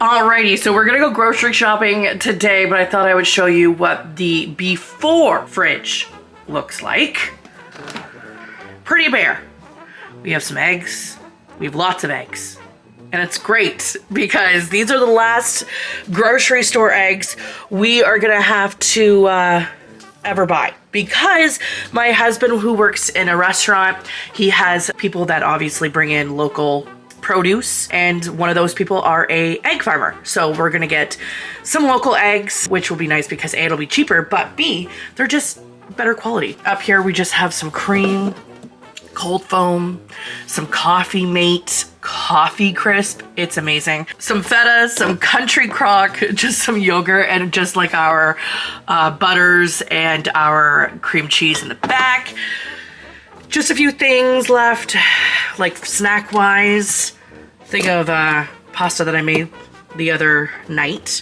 Alrighty, so we're gonna go grocery shopping today, but I thought I would show you what the before fridge looks like. Pretty bare. We have some eggs. We have lots of eggs. And it's great because these are the last grocery store eggs we are gonna have to ever buy. Because my husband, who works in a restaurant, he has people that obviously bring in local produce, and one of those people are a egg farmer. So we're gonna get some local eggs, which will be nice because A, it'll be cheaper, but B, they're just better quality. Up here we just have some cream, cold foam, some Coffee Mate, Coffee Crisp, it's amazing. Some feta, some country crock, just some yogurt, and just like our butters and our cream cheese in the back. Just a few things left, like snack-wise. Think of pasta that I made the other night.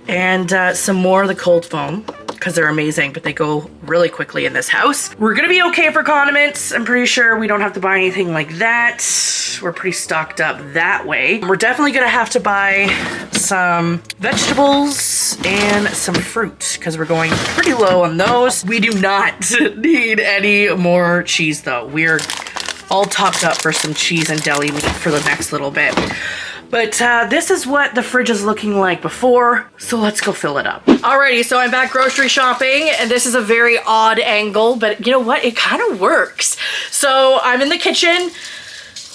And some more of the cold foam, because they're amazing, but they go really quickly in this house. We're gonna be okay for condiments. I'm pretty sure we don't have to buy anything like that. We're pretty stocked up that way. We're definitely gonna have to buy some vegetables and some fruit, because we're going pretty low on those. We do not need any more cheese though. We're all topped up for some cheese and deli meat for the next little bit. But this is what the fridge is looking like before, so let's go fill it up. Alrighty, so I'm back grocery shopping, and this is a very odd angle, but you know what? It kind of works. So I'm in the kitchen.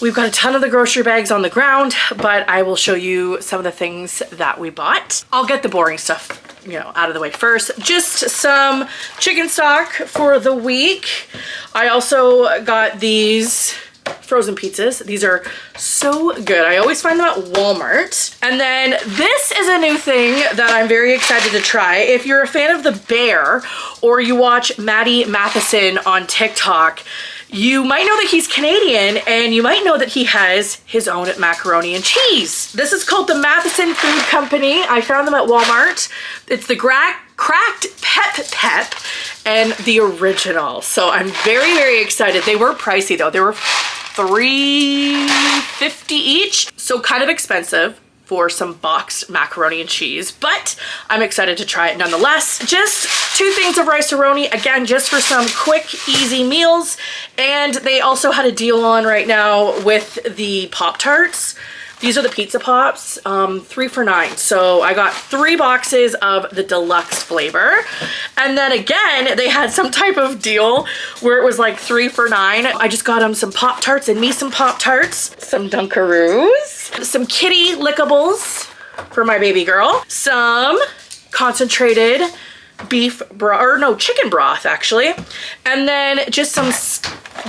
We've got a ton of the grocery bags on the ground, but I will show you some of the things that we bought. I'll get the boring stuff, you know, out of the way first. Just some chicken stock for the week. I also got these frozen pizzas. These are so good. I always find them at Walmart. And then this is a new thing that I'm very excited to try. If you're a fan of The Bear or you watch Maddie Matheson on TikTok, you might know that he's Canadian, and you might know that he has his own macaroni and cheese. This is called the Matheson Food Company. I found them at Walmart. It's the cracked pep and the original. So I'm very, very excited. They were pricey though. They were $3.50 each. So kind of expensive for some boxed macaroni and cheese, but I'm excited to try it nonetheless. Just 2 things of rice-a-roni, again, just for some quick, easy meals. And they also had a deal on right now with the Pop-Tarts. These are the pizza pops, 3 for $9. So I got 3 boxes of the deluxe flavor. And then again, they had some type of deal where it was like 3 for $9. I just got them some Pop-Tarts and me some Pop-Tarts, some Dunkaroos, some kitty lickables for my baby girl, some concentrated beef broth, or no, chicken broth actually. And then just some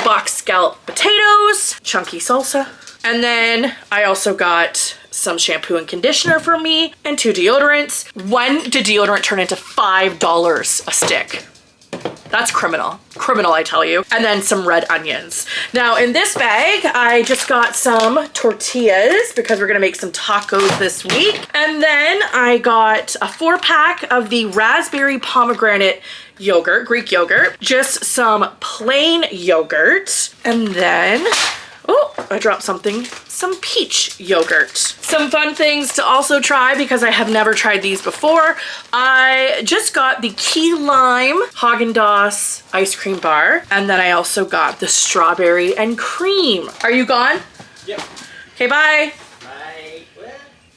box scallop potatoes, chunky salsa. And then I also got some shampoo and conditioner for me and 2 deodorants. When did deodorant turn into $5 a stick? That's criminal. Criminal, I tell you. And then some red onions. Now in this bag, I just got some tortillas because we're gonna make some tacos this week. And then I got a 4-pack of the raspberry pomegranate yogurt, Greek yogurt, just some plain yogurt. And then, oh, I dropped something. Some peach yogurt. Some fun things to also try because I have never tried these before. I just got the key lime Haagen-Dazs ice cream bar. And then I also got the strawberry and cream. Are you gone? Yep. Okay, bye.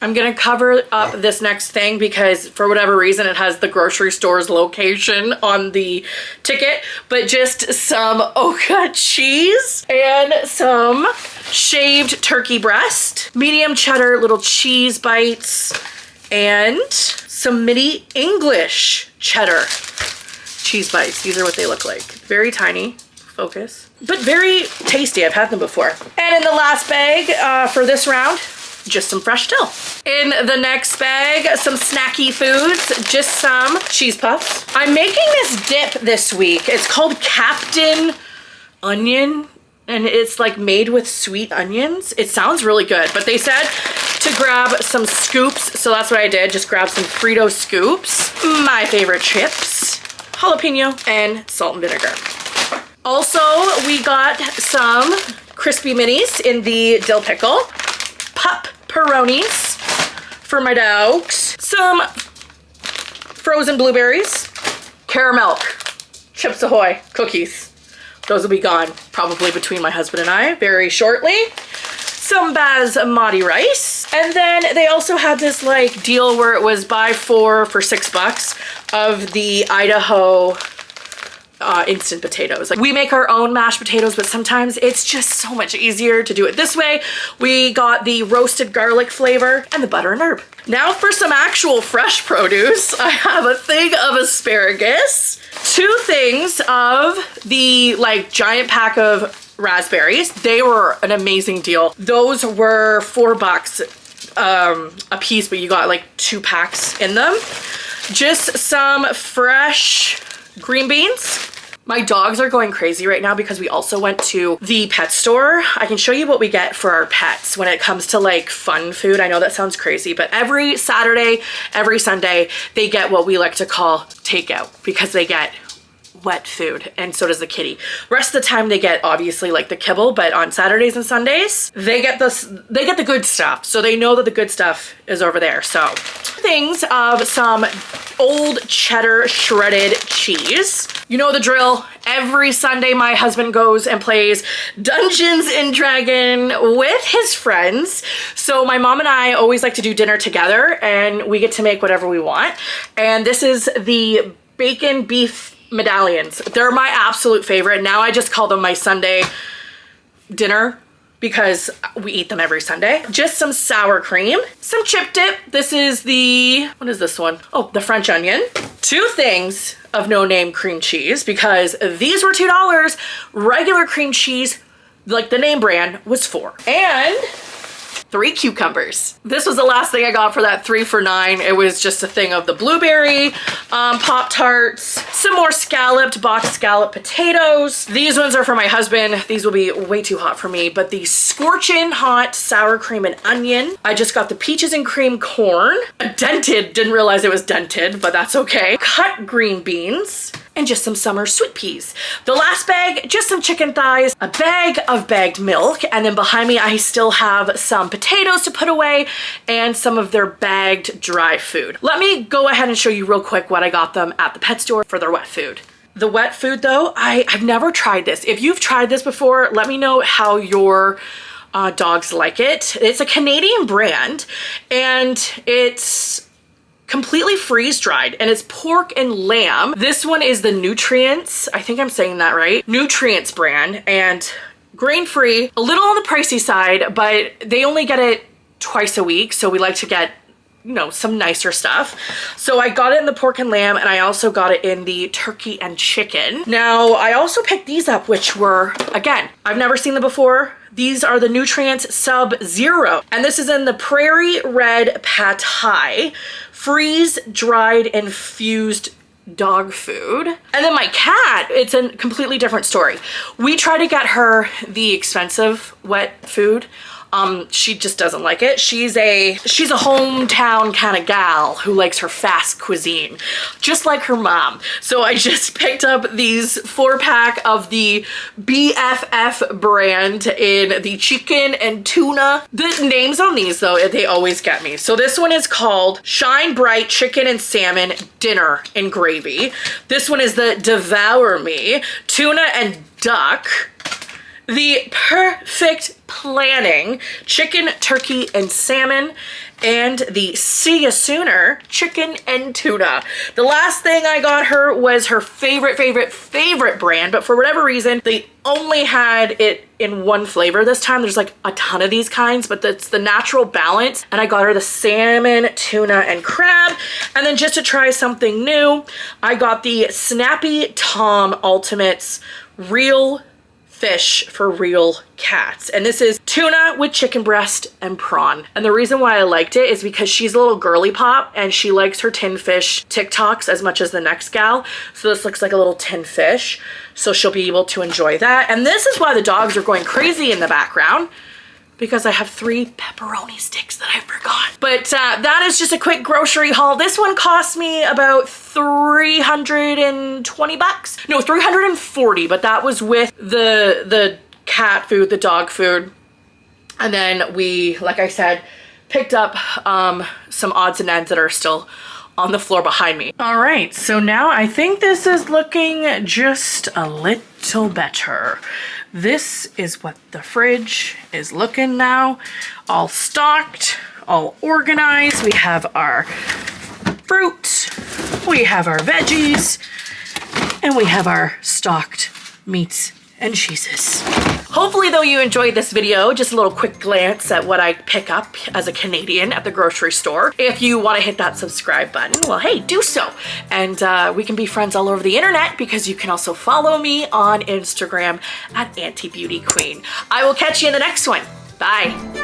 I'm gonna cover up this next thing because for whatever reason it has the grocery store's location on the ticket, but just some Oka cheese and some shaved turkey breast, medium cheddar little cheese bites, and some mini English cheddar cheese bites. These are what they look like. Very tiny, focus, but very tasty. I've had them before. And in the last bag for this round, just some fresh dill. In the next bag, some snacky foods, just some cheese puffs. I'm making this dip this week. It's called Captain Onion, and it's like made with sweet onions. It sounds really good, but they said to grab some scoops, so that's what I did. Just grab some Frito scoops, my favorite chips, jalapeno, and salt and vinegar. Also, we got some crispy minis in the dill pickle, pepperonis for my dogs. Some frozen blueberries, caramel, Chips Ahoy, cookies. Those will be gone probably between my husband and I very shortly. Some basmati rice. And then they also had this like deal where it was buy 4 for $6 of the Idaho instant potatoes. Like, we make our own mashed potatoes, but sometimes it's just so much easier to do it this way. We got the roasted garlic flavor and the butter and herb. Now for some actual fresh produce. I have a thing of asparagus, 2 things of the like giant pack of raspberries. They were an amazing deal. Those were $4 a piece, but you got like 2 packs in them. Just some fresh green beans. My dogs are going crazy right now because we also went to the pet store. I can show you what we get for our pets when it comes to like fun food. I know that sounds crazy, but every Saturday, every Sunday, they get what we like to call takeout because they get wet food, and so does the kitty. Rest of the time they get obviously like the kibble, but on Saturdays and Sundays they get the good stuff, so they know that the good stuff is over there. So things of some old cheddar shredded cheese. You know the drill. Every Sunday my husband goes and plays Dungeons and Dragons with his friends, so my mom and I always like to do dinner together and we get to make whatever we want. And this is the bacon beef medallions. They're my absolute favorite. Now I just call them my Sunday dinner because we eat them every Sunday. Just some sour cream, some chip dip. This is the, what is this one? Oh, the French onion. 2 things of no name cream cheese because these were $2. Regular cream cheese, like the name brand, was $4. And 3 cucumbers. This was the last thing I got for that 3 for $9. It was just a thing of the blueberry Pop-Tarts, some more scalloped, boxed scalloped potatoes. These ones are for my husband. These will be way too hot for me, but the scorching hot sour cream and onion. I just got the peaches and cream corn. Dented, didn't realize it was dented, but that's okay. Cut green beans. And just some summer sweet peas. The last bag, just some chicken thighs, a bag of bagged milk, and then behind me I still have some potatoes to put away and some of their bagged dry food. Let me go ahead and show you real quick what I got them at the pet store for their wet food. The wet food though, I've never tried this. If you've tried this before, let me know how your dogs like it. It's a Canadian brand and it's completely freeze dried and it's pork and lamb. This one is the Nutrients, I think I'm saying that right, Nutrients brand, and grain free, a little on the pricey side, but they only get it twice a week, so we like to get, you know, some nicer stuff. So I got it in the pork and lamb, and I also got it in the turkey and chicken. Now I also picked these up, which were, again, I've never seen them before. These are the Nutrients Sub-Zero, and this is in the Prairie Red Pad Thai, freeze dried infused dog food. And then my cat, it's a completely different story. We try to get her the expensive wet food. She just doesn't like it. She's a hometown kind of gal who likes her fast cuisine, just like her mom. So I just picked up these 4-pack of the BFF brand in the chicken and tuna. The names on these though, they always get me. So this one is called Shine Bright Chicken and Salmon Dinner and Gravy. This one is the Devour Me Tuna and Duck. The Perfect Planning Chicken, Turkey, and Salmon, and the See Ya Sooner Chicken and Tuna. The last thing I got her was her favorite brand, but for whatever reason, they only had it in one flavor this time. There's like a ton of these kinds, but it's the Natural Balance, and I got her the salmon, tuna, and crab. And then just to try something new, I got the Snappy Tom Ultimates Real Fish for Real Cats, and this is tuna with chicken breast and prawn. And the reason why I liked it is because she's a little girly pop and she likes her tin fish TikToks as much as the next gal, so this looks like a little tin fish, so she'll be able to enjoy that. And this is why the dogs are going crazy in the background, because I have 3 pepperoni sticks that I forgot. But that is just a quick grocery haul. This one cost me about 320 bucks. No, 340, but that was with the cat food, the dog food. And then we, like I said, picked up some odds and ends that are still on the floor behind me. All right, so now I think this is looking just a little better. This is what the fridge is looking now. All stocked, all organized. We have our fruit, we have our veggies, and we have our stocked meats and cheeses. Hopefully though you enjoyed this video, just a little quick glance at what I pick up as a Canadian at the grocery store. If you want to hit that subscribe button, well hey, do so. And we can be friends all over the internet because you can also follow me on Instagram at Auntie Beauty Queen. I will catch you in the next one. Bye.